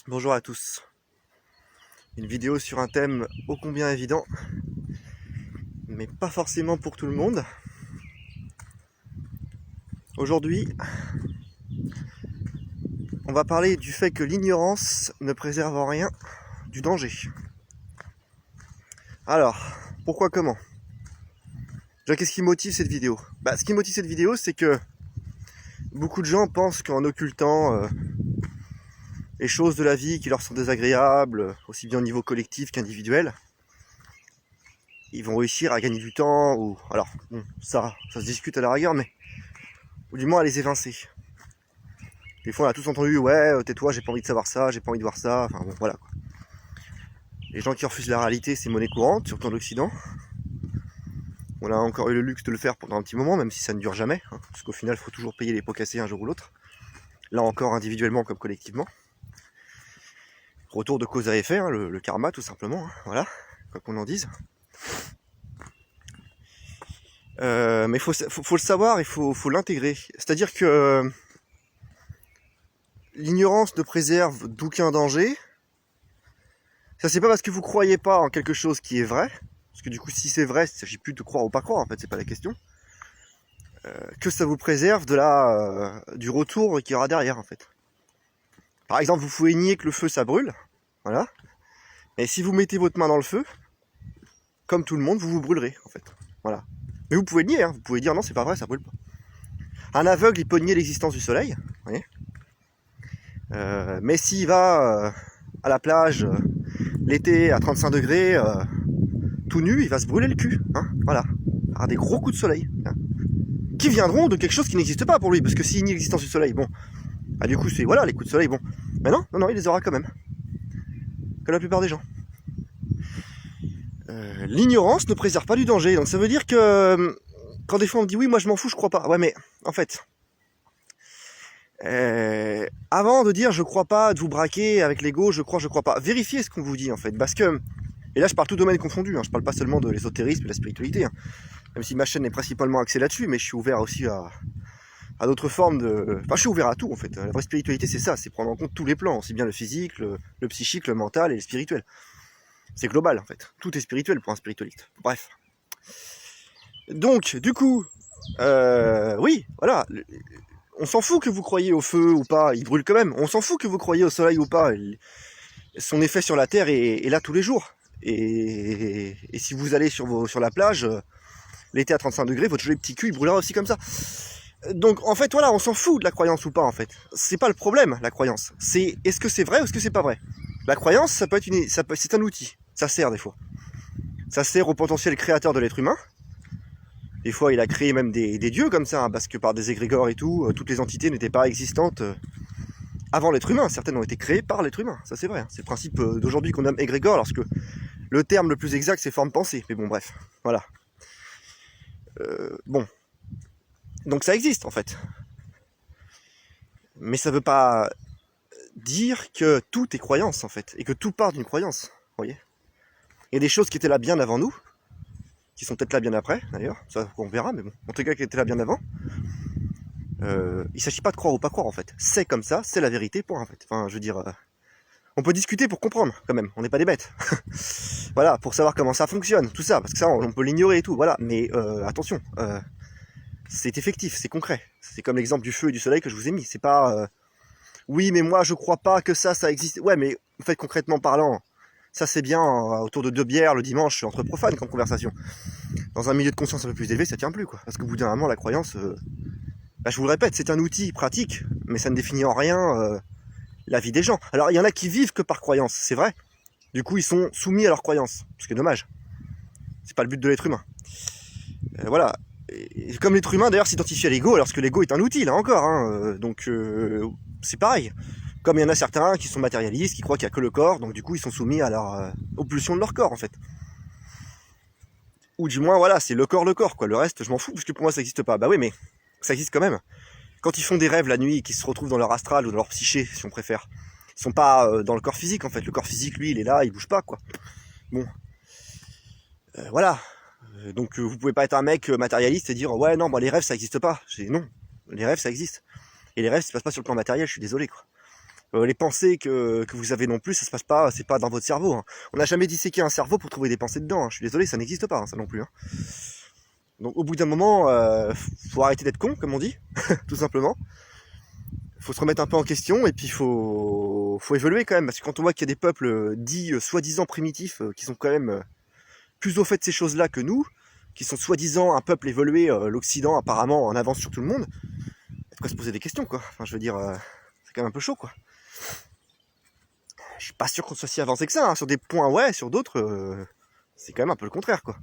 Bonjour à tous. Une vidéo sur un thème ô combien évident, mais pas forcément pour tout le monde. Aujourd'hui, on va parler du fait que l'ignorance ne préserve en rien du danger. Alors, pourquoi, comment? Déjà, qu'est-ce qui motive cette vidéo? Ce qui motive cette vidéo, c'est que beaucoup de gens pensent qu'en occultant les choses de la vie qui leur sont désagréables, aussi bien au niveau collectif qu'individuel, ils vont réussir à gagner du temps, ou alors, bon, ça se discute à la rigueur, mais ou du moins à les évincer. Des fois on a tous entendu, ouais, tais-toi, j'ai pas envie de savoir ça, j'ai pas envie de voir ça, enfin bon, voilà quoi. Les gens qui refusent la réalité, c'est monnaie courante, surtout en Occident. On a encore eu le luxe de le faire pendant un petit moment, même si ça ne dure jamais, hein, parce qu'au final, il faut toujours payer les pots cassés un jour ou l'autre. Là encore, individuellement comme collectivement. Retour de cause à effet, hein, le karma tout simplement, hein, voilà, quoi qu'on en dise. Mais il faut le savoir, il faut l'intégrer. C'est-à-dire que l'ignorance ne préserve d'aucun danger. Ça, c'est pas parce que vous croyez pas en quelque chose qui est vrai, parce que du coup, si c'est vrai, il ne s'agit plus de croire ou pas croire, en fait, c'est pas la question, que ça vous préserve de du retour qu'il y aura derrière, en fait. Par exemple, vous pouvez nier que le feu, ça brûle, voilà, et si vous mettez votre main dans le feu, comme tout le monde, vous vous brûlerez, en fait, voilà. Mais vous pouvez le nier, hein, vous pouvez dire non, c'est pas vrai, ça brûle pas. Un aveugle, il peut nier l'existence du soleil, vous voyez, mais s'il va à la plage l'été à 35 degrés, tout nu, il va se brûler le cul, hein, voilà. Alors des gros coups de soleil, hein, qui viendront de quelque chose qui n'existe pas pour lui, parce que s'il nie l'existence du soleil, bon, du coup c'est voilà les coups de soleil, bon, mais non, il les aura quand même, comme la plupart des gens. L'ignorance ne préserve pas du danger, donc ça veut dire que quand des fois on me dit oui, moi je m'en fous, je crois pas, ouais, mais en fait, avant de dire je crois pas, de vous braquer avec l'ego, je crois pas, vérifiez ce qu'on vous dit en fait, parce que, et là je parle tout domaine confondu, hein, je parle pas seulement de l'ésotérisme et de la spiritualité, hein, même si ma chaîne est principalement axée là-dessus, mais je suis ouvert aussi à d'autres formes de... Enfin, je suis ouvert à tout, en fait. La vraie spiritualité, c'est ça, c'est prendre en compte tous les plans, aussi bien le physique, le psychique, le mental et le spirituel. C'est global, en fait. Tout est spirituel pour un spiritualiste. Bref. Donc, du coup, oui, voilà. On s'en fout que vous croyez au feu ou pas, il brûle quand même. On s'en fout que vous croyez au soleil ou pas. Son effet sur la Terre est là tous les jours. Et si vous allez sur la plage, l'été à 35 degrés, votre joli petit cul, il brûlera aussi comme ça. Donc en fait voilà, on s'en fout de la croyance ou pas en fait. C'est pas le problème la croyance. C'est est-ce que c'est vrai ou est-ce que c'est pas vrai. La croyance, ça peut être c'est un outil. Ça sert des fois. Ça sert au potentiel créateur de l'être humain. Des fois il a créé même des dieux comme ça, hein, parce que par des égrégores et tout, toutes les entités n'étaient pas existantes avant l'être humain. Certaines ont été créées par l'être humain. Ça c'est vrai. Hein. C'est le principe d'aujourd'hui qu'on nomme égrégore, lorsque le terme le plus exact c'est forme pensée. Mais bon bref, voilà. Bon. Donc ça existe en fait. Mais ça veut pas dire que tout est croyance en fait, et que tout part d'une croyance, vous voyez. Il y a des choses qui étaient là bien avant nous, qui sont peut-être là bien après d'ailleurs, ça on verra, mais bon, en tout cas qui étaient là bien avant. Il s'agit pas de croire ou pas croire en fait, c'est comme ça, c'est la vérité point en fait. Enfin je veux dire, on peut discuter pour comprendre quand même, on n'est pas des bêtes. Voilà, pour savoir comment ça fonctionne, tout ça, parce que ça on peut l'ignorer et tout, voilà, mais attention, c'est effectif, c'est concret. C'est comme l'exemple du feu et du soleil que je vous ai mis, c'est pas... oui, mais moi je crois pas que ça existe. Ouais, mais en fait, concrètement parlant, ça c'est bien autour de 2 bières le dimanche entre profanes comme conversation. Dans un milieu de conscience un peu plus élevé, ça tient plus quoi. Parce qu'au bout d'un moment, la croyance, je vous le répète, c'est un outil pratique, mais ça ne définit en rien la vie des gens. Alors il y en a qui vivent que par croyance, c'est vrai. Du coup, ils sont soumis à leur croyance, ce qui est dommage. C'est pas le but de l'être humain. Voilà. Et comme l'être humain d'ailleurs s'identifie à l'ego, alors que l'ego est un outil là encore, hein, donc c'est pareil. Comme il y en a certains qui sont matérialistes, qui croient qu'il n'y a que le corps, donc du coup ils sont soumis à aux pulsions de leur corps en fait. Ou du moins voilà, c'est le corps quoi. Le reste je m'en fous parce que pour moi ça n'existe pas. Bah oui, mais ça existe quand même. Quand ils font des rêves la nuit et qu'ils se retrouvent dans leur astral ou dans leur psyché si on préfère, ils sont pas dans le corps physique en fait. Le corps physique lui il est là, il bouge pas quoi. Bon, voilà. Donc vous pouvez pas être un mec matérialiste et dire ouais non, les rêves ça existe pas. Non, les rêves ça existe. Et les rêves ça se passe pas sur le plan matériel, je suis désolé quoi. Les pensées que vous avez non plus, ça se passe pas, c'est pas dans votre cerveau. Hein. On n'a jamais disséqué un cerveau pour trouver des pensées dedans. Hein. Je suis désolé, ça n'existe pas, hein, ça non plus. Hein. Donc au bout d'un moment, faut arrêter d'être con, comme on dit, tout simplement. Faut se remettre un peu en question et puis faut évoluer quand même. Parce que quand on voit qu'il y a des peuples dits soi-disant primitifs qui sont quand même plus au fait de ces choses-là que nous, qui sont soi-disant un peuple évolué, l'Occident apparemment en avance sur tout le monde, il y a de quoi se poser des questions, quoi. Enfin, je veux dire, c'est quand même un peu chaud, quoi. Je suis pas sûr qu'on soit si avancé que ça. Hein. Sur des points, ouais, sur d'autres, c'est quand même un peu le contraire, quoi.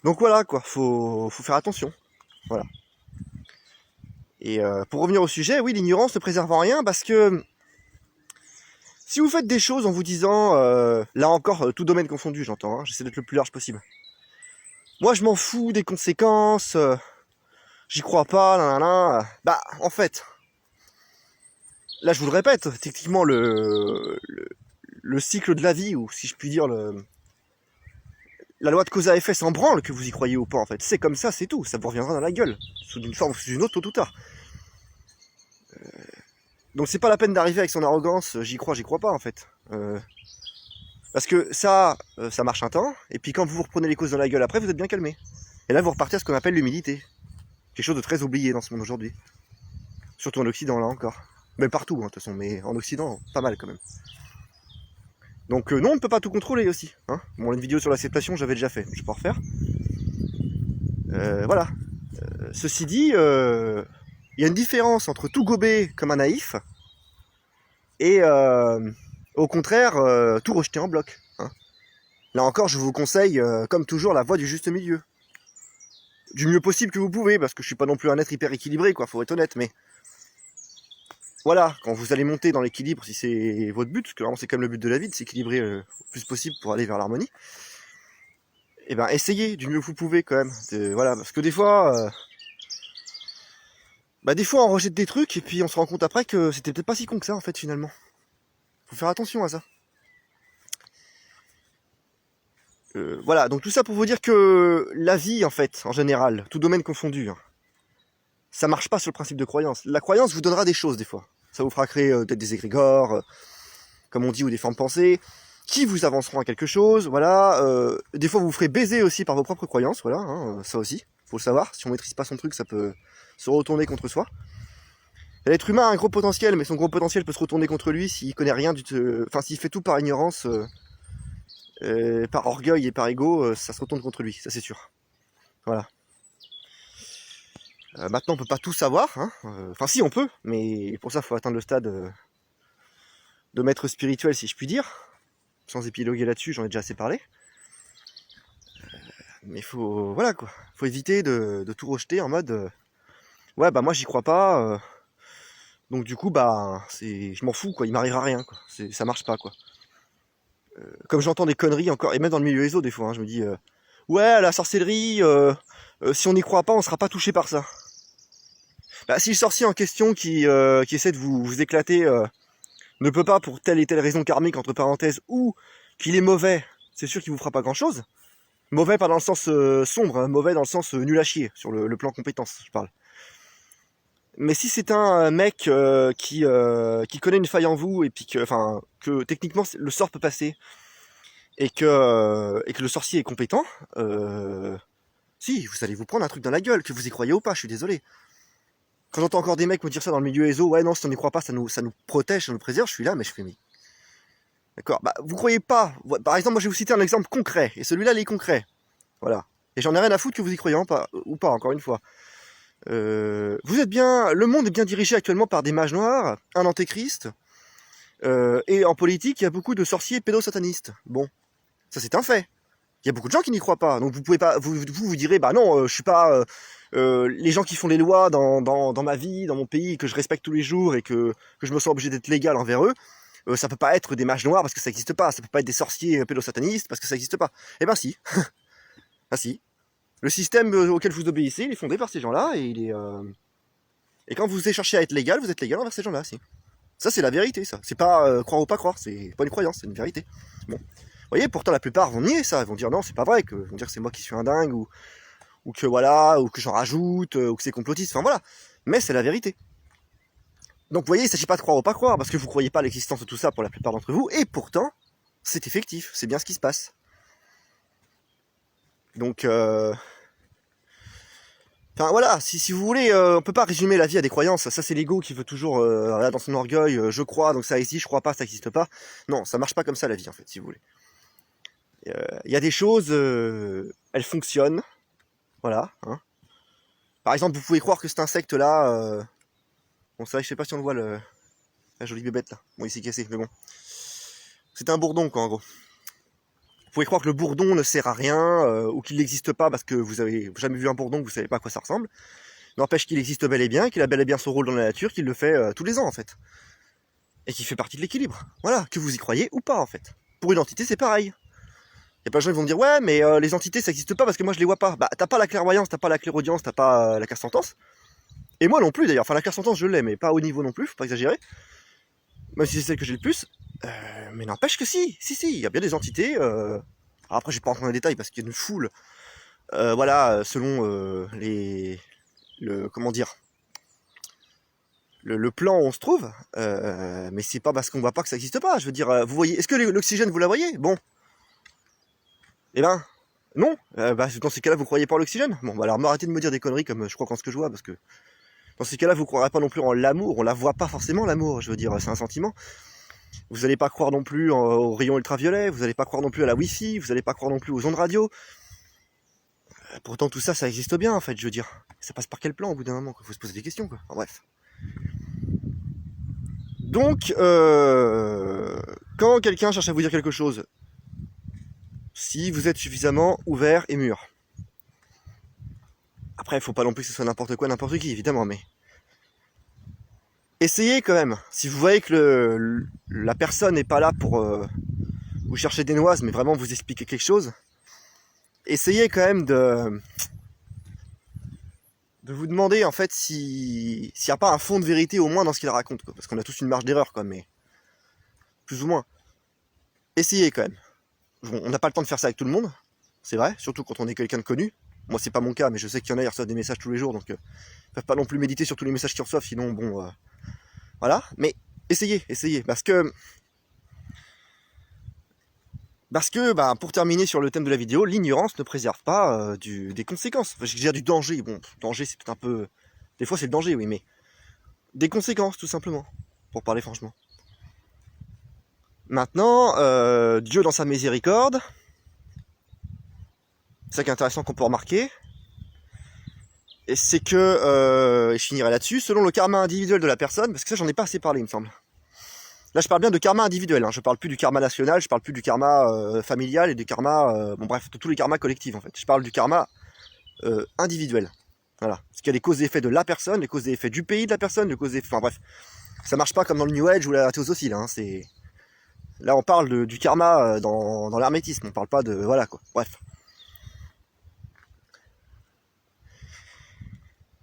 Donc voilà, quoi. Faut faire attention. Voilà. Et pour revenir au sujet, oui, l'ignorance ne préserve en rien parce que si vous faites des choses en vous disant, là encore, tout domaine confondu, j'entends, hein, j'essaie d'être le plus large possible. Moi, je m'en fous des conséquences, j'y crois pas, nanana. Bah, en fait, là, je vous le répète, techniquement, le cycle de la vie, ou si je puis dire, la loi de cause à effet s'en branle que vous y croyez ou pas, en fait. C'est comme ça, c'est tout. Ça vous reviendra dans la gueule, sous une forme ou sous une autre, tôt ou tard. Donc c'est pas la peine d'arriver avec son arrogance, j'y crois pas, en fait. Parce que ça marche un temps, et puis quand vous vous reprenez les causes dans la gueule après, vous êtes bien calmé. Et là, vous repartez à ce qu'on appelle l'humilité. Quelque chose de très oublié dans ce monde aujourd'hui. Surtout en Occident, là encore. Mais partout, hein, de toute façon, mais en Occident, pas mal quand même. Donc non, on ne peut pas tout contrôler aussi. Hein. Bon, une vidéo sur l'acceptation, j'avais déjà fait, je peux en refaire. Voilà. Ceci dit, il y a une différence entre tout gober comme un naïf et au contraire tout rejeter en bloc. Hein. Là encore, je vous conseille, comme toujours, la voie du juste milieu. Du mieux possible que vous pouvez, parce que je suis pas non plus un être hyper équilibré, quoi, faut être honnête, mais voilà, quand vous allez monter dans l'équilibre, si c'est votre but, parce que vraiment c'est quand même le but de la vie, de s'équilibrer le plus possible pour aller vers l'harmonie, et ben essayez du mieux que vous pouvez quand même. Voilà, parce que des fois on rejette des trucs et puis on se rend compte après que c'était peut-être pas si con que ça en fait finalement. Faut faire attention à ça. Voilà, donc tout ça pour vous dire que la vie en fait, en général, tout domaine confondu, hein, ça marche pas sur le principe de croyance. La croyance vous donnera des choses des fois. Ça vous fera créer peut-être des égrégores, comme on dit, ou des formes pensées, qui vous avanceront à quelque chose, voilà. Des fois vous vous ferez baiser aussi par vos propres croyances, voilà, hein, ça aussi, faut le savoir. Si on maîtrise pas son truc, ça peut se retourner contre soi. L'être humain a un gros potentiel, mais son gros potentiel peut se retourner contre lui s'il connaît rien enfin, s'il fait tout par ignorance, par orgueil et par ego, ça se retourne contre lui, ça c'est sûr. Voilà. Maintenant, on peut pas tout savoir, hein. Enfin si, on peut, mais pour ça, il faut atteindre le stade de maître spirituel, si je puis dire. Sans épiloguer là-dessus, j'en ai déjà assez parlé. Mais faut, voilà quoi, faut éviter de tout rejeter en mode, ouais bah moi j'y crois pas, donc du coup bah je m'en fous quoi, il m'arrivera rien quoi, ça marche pas quoi. Comme j'entends des conneries encore, et même dans le milieu ESO des fois, hein, je me dis, ouais la sorcellerie, si on n'y croit pas, on sera pas touché par ça. Bah, si le sorcier en question qui essaie de vous éclater ne peut pas pour telle et telle raison karmique entre parenthèses, ou qu'il est mauvais, c'est sûr qu'il vous fera pas grand chose. Mauvais pas dans le sens sombre, hein, mauvais dans le sens nul à chier, sur le plan compétence, je parle. Mais si c'est un mec qui connaît une faille en vous, et puis que techniquement le sort peut passer, et que le sorcier est compétent, si, vous allez vous prendre un truc dans la gueule, que vous y croyez ou pas, je suis désolé. Quand j'entends encore des mecs me dire ça dans le milieu ESO, ouais non, si on n'y croit pas, ça nous protège, ça nous préserve, je suis là, mais je fais mais... D'accord, bah vous croyez pas, par exemple, moi je vais vous citer un exemple concret, et celui-là il est concret, voilà. Et j'en ai rien à foutre que vous y croyez ou pas, encore une fois. Vous êtes bien, le monde est bien dirigé actuellement par des mages noirs, un antéchrist, et en politique il y a beaucoup de sorciers pédosatanistes. Bon, ça c'est un fait. Il y a beaucoup de gens qui n'y croient pas, donc vous pouvez pas, vous direz bah non, je suis pas les gens qui font les lois dans ma vie, dans mon pays, que je respecte tous les jours et que je me sens obligé d'être légal envers eux. Ça peut pas être des mages noirs parce que ça n'existe pas, ça peut pas être des sorciers pédosatanistes parce que ça n'existe pas. Eh ben si, ah si. Le système auquel vous obéissez, il est fondé par ces gens-là et il est et quand vous cherchez à être légal, vous êtes légal envers ces gens-là, si. Ça c'est la vérité, ça. C'est pas croire ou pas croire, c'est pas une croyance, c'est une vérité. Bon, vous voyez, pourtant la plupart vont nier ça, ils vont dire non, c'est pas vrai, vont dire que c'est moi qui suis un dingue ou que voilà, ou que j'en rajoute, ou que c'est complotiste, enfin voilà. Mais c'est la vérité. Donc vous voyez, il ne s'agit pas de croire ou pas croire, parce que vous ne croyez pas à l'existence de tout ça pour la plupart d'entre vous, et pourtant, c'est effectif, c'est bien ce qui se passe. Donc, enfin voilà, si vous voulez, on peut pas résumer la vie à des croyances. Ça c'est l'ego qui veut toujours, dans son orgueil, je crois, donc ça existe, je crois pas, ça n'existe pas. Non, ça marche pas comme ça la vie en fait, si vous voulez. Il y a des choses, elles fonctionnent, voilà. Hein. Par exemple, vous pouvez croire que cet insecte-là, bon c'est vrai, je sais pas si on le voit, la jolie bébête là. Bon, il s'est cassé, mais bon. C'est un bourdon quoi en gros. Vous pouvez croire que le bourdon ne sert à rien, ou qu'il n'existe pas parce que vous avez jamais vu un bourdon, que vous savez pas à quoi ça ressemble. N'empêche qu'il existe bel et bien, qu'il a bel et bien son rôle dans la nature, qu'il le fait tous les ans en fait. Et qu'il fait partie de l'équilibre. Voilà, que vous y croyez ou pas en fait. Pour une entité c'est pareil. Il y a plein de gens qui vont me dire ouais mais les entités ça n'existe pas parce que moi je les vois pas. Bah t'as pas la clairvoyance, t'as pas la clairaudience, t'as pas la clairsentence. Et moi non plus d'ailleurs, enfin la clairsentence je l'ai mais pas au niveau non plus, faut pas exagérer. Même si c'est celle que j'ai le plus. Mais n'empêche que si, il y a bien des entités. Alors après j'ai pas rentré dans les détails parce qu'il y a une foule. Voilà, selon comment dire, le plan où on se trouve, mais c'est pas parce qu'on voit pas que ça existe pas. Je veux dire, vous voyez, est-ce que l'oxygène vous la voyez? Bon, eh ben non. Bah, dans ces cas-là, vous croyez pas en l'oxygène? Bon, bah alors arrêtez de me dire des conneries comme je crois qu'en ce que je vois, parce que dans ces cas-là, vous croirez pas non plus en l'amour. On la voit pas forcément l'amour. Je veux dire, c'est un sentiment. Vous allez pas croire non plus aux rayons ultraviolets. Vous allez pas croire non plus à la Wi-Fi. Vous allez pas croire non plus aux ondes radio. Pourtant tout ça, ça existe bien en fait. Je veux dire, ça passe par quel plan au bout d'un moment? Il faut se poser des questions quoi. Enfin, bref. Donc, quand quelqu'un cherche à vous dire quelque chose, si vous êtes suffisamment ouvert et mûr. Après, il faut pas non plus que ce soit n'importe quoi, n'importe qui, évidemment, mais essayez quand même. Si vous voyez que la personne n'est pas là pour vous chercher des noises, mais vraiment vous expliquer quelque chose, essayez quand même de vous demander en fait s'il n'y a pas un fond de vérité au moins dans ce qu'il raconte, quoi. Parce qu'on a tous une marge d'erreur, quoi, mais plus ou moins. Essayez quand même. On n'a pas le temps de faire ça avec tout le monde, c'est vrai, surtout quand on est quelqu'un de connu. Moi c'est pas mon cas, mais je sais qu'il y en a, ils reçoivent des messages tous les jours, donc ils peuvent pas non plus méditer sur tous les messages qu'ils reçoivent, sinon bon, voilà. Mais essayez, parce que bah, pour terminer sur le thème de la vidéo, l'ignorance ne préserve pas des conséquences. Enfin, je veux dire du danger. Bon, danger c'est peut-être un peu... Des fois c'est le danger, oui, mais des conséquences tout simplement, pour parler franchement. Maintenant, Dieu dans sa miséricorde, c'est ça qui est intéressant qu'on peut remarquer, et c'est que, et je finirai là-dessus, selon le karma individuel de la personne, parce que ça j'en ai pas assez parlé il me semble. Là je parle bien de karma individuel, hein. Je parle plus du karma national, je parle plus du karma familial et du karma, bon bref, de tous les karmas collectifs en fait. Je parle du karma individuel. Voilà. Parce qu'il y a les causes et effets de la personne, les causes et effets du pays de la personne, les causes et effets... Enfin bref, ça marche pas comme dans le New Age ou la théosophie, là, hein. Là on parle du karma dans l'hermétisme, on parle pas de... Voilà quoi, bref.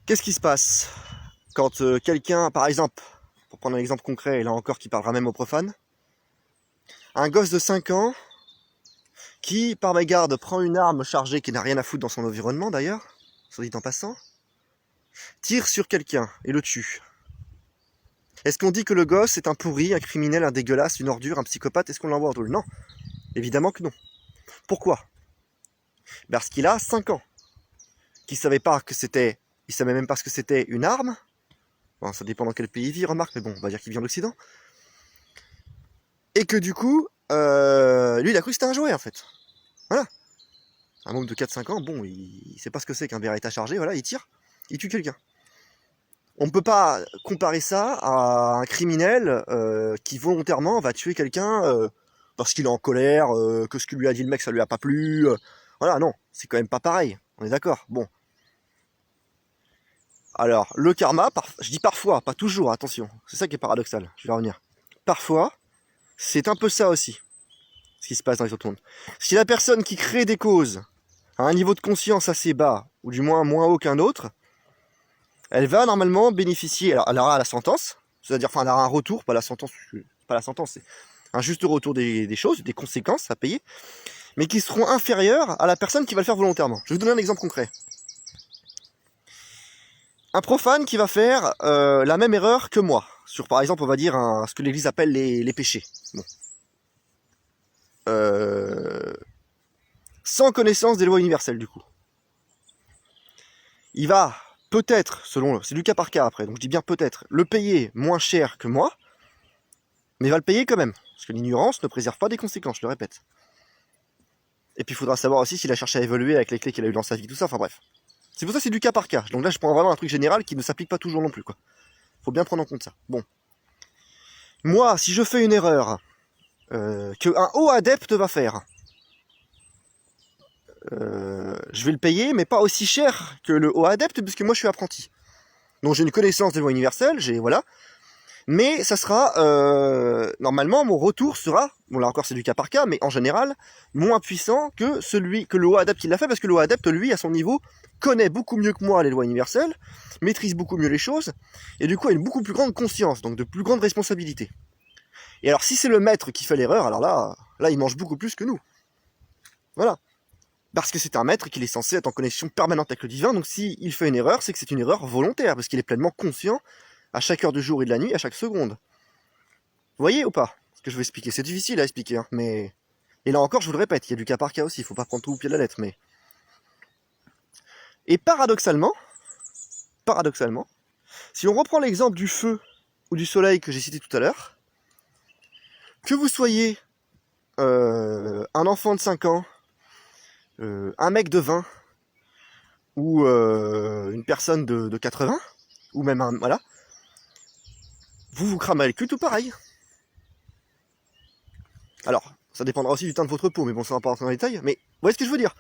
Qu'est-ce qui se passe quand quelqu'un, par exemple, pour prendre un exemple concret, et là encore qui parlera même aux profanes, un gosse de 5 ans qui, par mégarde, prend une arme chargée qui n'a rien à foutre dans son environnement d'ailleurs, soit dit en passant, tire sur quelqu'un et le tue. Est-ce qu'on dit que le gosse est un pourri, un criminel, un dégueulasse, une ordure, un psychopathe? Est-ce qu'on l'envoie en tôle? Non, évidemment que non. Pourquoi? Parce qu'il a 5 ans, qu'il savait pas que c'était... Il savait même pas ce que c'était une arme. Bon, ça dépend dans quel pays il vit, remarque, mais bon, on va dire qu'il vient d'Occident. Et que du coup, lui, il a cru que c'était un jouet, en fait. Voilà. Un môme de 4-5 ans, bon, il sait pas ce que c'est qu'un Beretta chargé, voilà, il tire, il tue quelqu'un. On ne peut pas comparer ça à un criminel qui volontairement va tuer quelqu'un parce qu'il est en colère, que ce que lui a dit le mec, ça lui a pas plu. Voilà, non, c'est quand même pas pareil, on est d'accord. Bon. Alors, le karma, je dis parfois, pas toujours, attention, c'est ça qui est paradoxal, je vais revenir. Parfois, c'est un peu ça aussi, ce qui se passe dans les autres mondes. Si la personne qui crée des causes a un niveau de conscience assez bas, ou du moins moins haut qu'un autre, elle va normalement bénéficier, alors elle aura la sentence, c'est-à-dire, enfin, elle aura un retour, pas la sentence, c'est un juste retour des choses, des conséquences à payer, mais qui seront inférieures à la personne qui va le faire volontairement. Je vais vous donner un exemple concret. Un profane qui va faire la même erreur que moi, sur par exemple, on va dire, ce que l'Église appelle les péchés. Bon. Sans connaissance des lois universelles, du coup. Il va peut-être, c'est du cas par cas après, donc je dis bien peut-être, le payer moins cher que moi, mais va le payer quand même, parce que l'ignorance ne préserve pas des conséquences, je le répète. Et puis il faudra savoir aussi s'il a cherché à évoluer avec les clés qu'il a eu dans sa vie, tout ça, enfin bref. C'est pour ça que c'est du cas par cas. Donc là je prends vraiment un truc général qui ne s'applique pas toujours non plus, quoi. Faut bien prendre en compte ça. Bon. Moi, si je fais une erreur qu'un haut adepte va faire, je vais le payer, mais pas aussi cher que le haut adepte, puisque moi je suis apprenti. Donc j'ai une connaissance des lois universelles, voilà. Mais ça sera, normalement, mon retour sera, bon là encore c'est du cas par cas, mais en général, moins puissant que le haut adepte qui l'a fait, parce que le haut adepte, lui, à son niveau, connaît beaucoup mieux que moi les lois universelles, maîtrise beaucoup mieux les choses, et du coup a une beaucoup plus grande conscience, donc de plus grande responsabilité. Et alors si c'est le maître qui fait l'erreur, alors là il mange beaucoup plus que nous. Voilà. Parce que c'est un maître qu'il est censé être en connexion permanente avec le divin, donc s'il fait une erreur, c'est que c'est une erreur volontaire, parce qu'il est pleinement conscient à chaque heure du jour et de la nuit, à chaque seconde. Vous voyez ou pas ce que je veux expliquer? C'est difficile à expliquer, hein, mais... Et là encore, je vous le répète, il y a du cas par cas aussi, il faut pas prendre tout au pied de la lettre, mais... Et paradoxalement, si on reprend l'exemple du feu ou du soleil que j'ai cité tout à l'heure, que vous soyez un enfant de 5 ans, un mec de 20, ou une personne de 80, ou même un... Voilà. Vous cramez le cul tout pareil. Alors, ça dépendra aussi du teint de votre peau, mais bon, ça va pas rentrer dans les détails. Mais, vous voyez ce que je veux dire?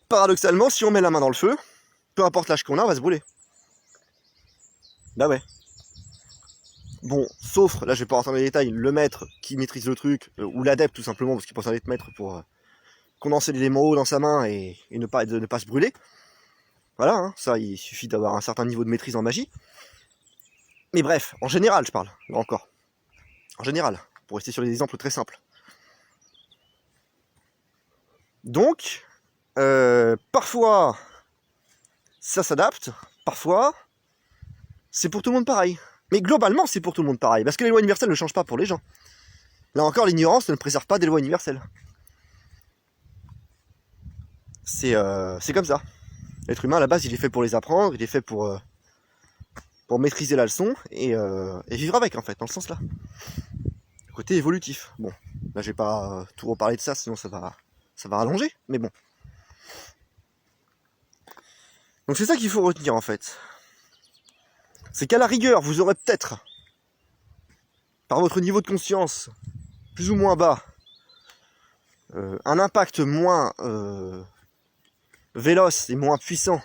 Paradoxalement, si on met la main dans le feu, peu importe l'âge qu'on a, on va se brûler. Bah ouais. Bon, sauf, là je vais pas rentrer dans les détails, le maître qui maîtrise le truc, ou l'adepte tout simplement, parce qu'il pense être maître pour condenser l'élément eau dans sa main et ne pas se brûler. Voilà, hein, ça il suffit d'avoir un certain niveau de maîtrise en magie. Mais bref, en général je parle, là encore. En général, pour rester sur des exemples très simples. Donc, parfois ça s'adapte, parfois c'est pour tout le monde pareil. Mais globalement c'est pour tout le monde pareil, parce que les lois universelles ne changent pas pour les gens. Là encore, l'ignorance ne préserve pas des lois universelles. C'est comme ça. L'être humain à la base il est fait pour les apprendre, il est fait pour maîtriser la leçon et vivre avec en fait, dans le sens là. Le côté évolutif. Bon, là je vais pas tout reparler de ça, sinon ça va rallonger, mais bon. Donc c'est ça qu'il faut retenir en fait. C'est qu'à la rigueur, vous aurez peut-être, par votre niveau de conscience, plus ou moins bas, un impact moins véloce et moins puissant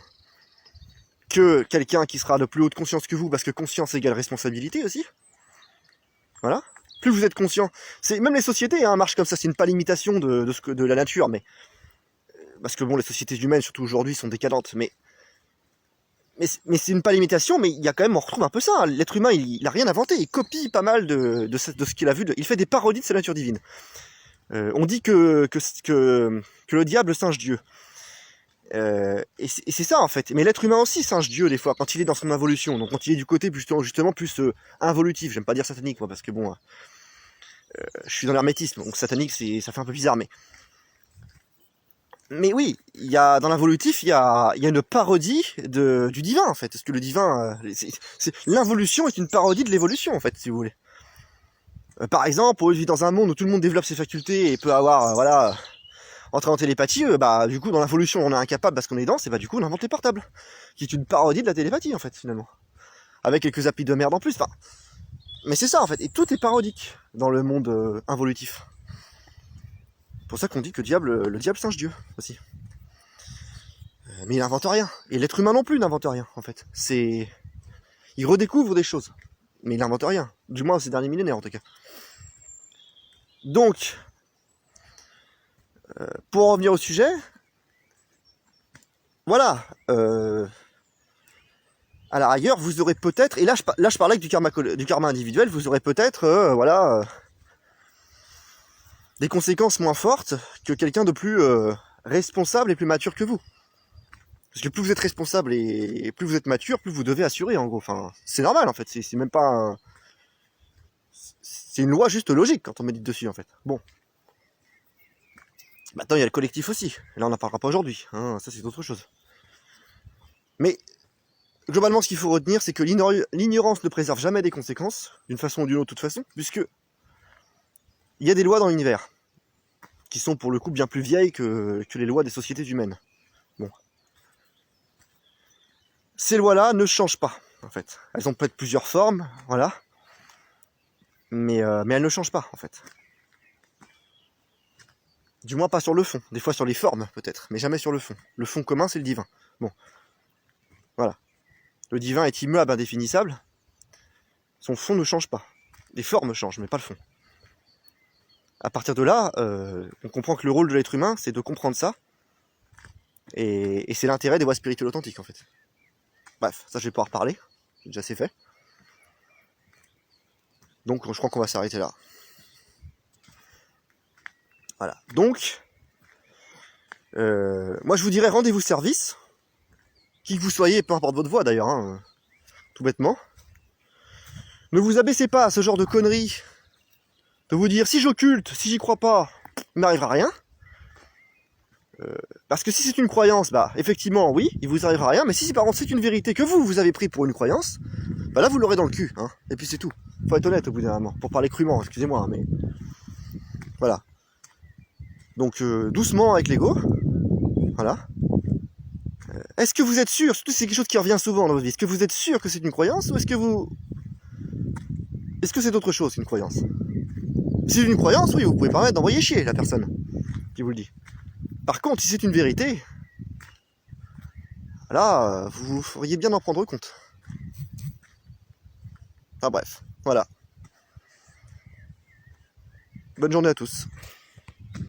que quelqu'un qui sera de plus haute conscience que vous, parce que conscience égale responsabilité aussi. Voilà. Plus vous êtes conscient, c'est même les sociétés hein, marchent comme ça, c'est une pas limitation de la nature, mais parce que bon, les sociétés humaines, surtout aujourd'hui, sont décadentes, mais c'est une pas limitation, mais il y a quand même, on retrouve un peu ça. Hein. L'être humain, il a rien inventé, il copie pas mal de ce qu'il a vu, il fait des parodies de sa nature divine. On dit que le diable singe Dieu. Et c'est ça en fait. Mais l'être humain aussi singe Dieu des fois, quand il est dans son involution. Donc quand il est du côté justement plus involutif. J'aime pas dire satanique moi, parce que bon, je suis dans l'hermétisme, donc satanique ça fait un peu bizarre, mais oui, il y a dans l'involutif, il y a une parodie du divin en fait. Parce que le divin, l'involution est une parodie de l'évolution en fait, si vous voulez. Par exemple, au lieu de vivre dans un monde où tout le monde développe ses facultés et peut avoir, voilà, entrer en télépathie, bah du coup dans l'involution on est incapable parce qu'on est dense, et bah du coup on invente les portables, qui est une parodie de la télépathie en fait finalement, avec quelques applis de merde en plus. Enfin, mais c'est ça en fait, et tout est parodique dans le monde involutif. C'est pour ça qu'on dit que le diable singe Dieu aussi. Mais il n'invente rien, et l'être humain non plus n'invente rien en fait. Il redécouvre des choses, mais il n'invente rien, du moins ces derniers millénaires en tout cas. Donc, pour en revenir au sujet, voilà, à la rigueur, vous aurez peut-être, et là je parlais du karma individuel, vous aurez peut-être, voilà, des conséquences moins fortes que quelqu'un de plus responsable et plus mature que vous. Parce que plus vous êtes responsable et plus vous êtes mature, plus vous devez assurer, en gros. Enfin, c'est normal, en fait. C'est même pas un... C'est une loi juste logique quand on médite dessus, en fait. Bon. Maintenant, il y a le collectif aussi. Et là, on n'en parlera pas aujourd'hui. Hein, ça, c'est autre chose. Mais, globalement, ce qu'il faut retenir, c'est que l'ignorance ne préserve jamais des conséquences, d'une façon ou d'une autre, de toute façon, puisque il y a des lois dans l'univers qui sont, pour le coup, bien plus vieilles que les lois des sociétés humaines. Bon. Ces lois-là ne changent pas, en fait. Elles ont peut-être plusieurs formes, voilà. Mais elles ne changent pas, en fait. Du moins pas sur le fond. Des fois sur les formes, peut-être, mais jamais sur le fond. Le fond commun, c'est le divin. Bon. Voilà. Le divin est immuable, indéfinissable. Son fond ne change pas. Les formes changent, mais pas le fond. À partir de là, on comprend que le rôle de l'être humain, c'est de comprendre ça. Et c'est l'intérêt des voies spirituelles authentiques, en fait. Bref, ça je vais pouvoir parler. C'est déjà assez fait. Donc je crois qu'on va s'arrêter là. Voilà. Donc, moi je vous dirais rendez-vous service. Qui que vous soyez, peu importe votre voie d'ailleurs, hein, tout bêtement. Ne vous abaissez pas à ce genre de conneries. De vous dire, si j'occulte, si j'y crois pas, il m'arrivera rien. Parce que si c'est une croyance, bah effectivement oui, il vous arrivera rien, mais si par contre c'est une vérité que vous avez pris pour une croyance, bah là vous l'aurez dans le cul, hein, et puis c'est tout. Faut être honnête au bout d'un moment, pour parler crûment, excusez-moi, hein, mais voilà. Donc doucement avec l'ego, voilà. Est-ce que vous êtes sûr, surtout si c'est quelque chose qui revient souvent dans votre vie, est-ce que vous êtes sûr que c'est une croyance, ou est-ce que c'est autre chose qu'une croyance? Si c'est une croyance, oui, vous pouvez permettre d'envoyer chier la personne qui vous le dit. Par contre, si c'est une vérité, là, vous feriez bien d'en prendre compte. Enfin bref, voilà. Bonne journée à tous.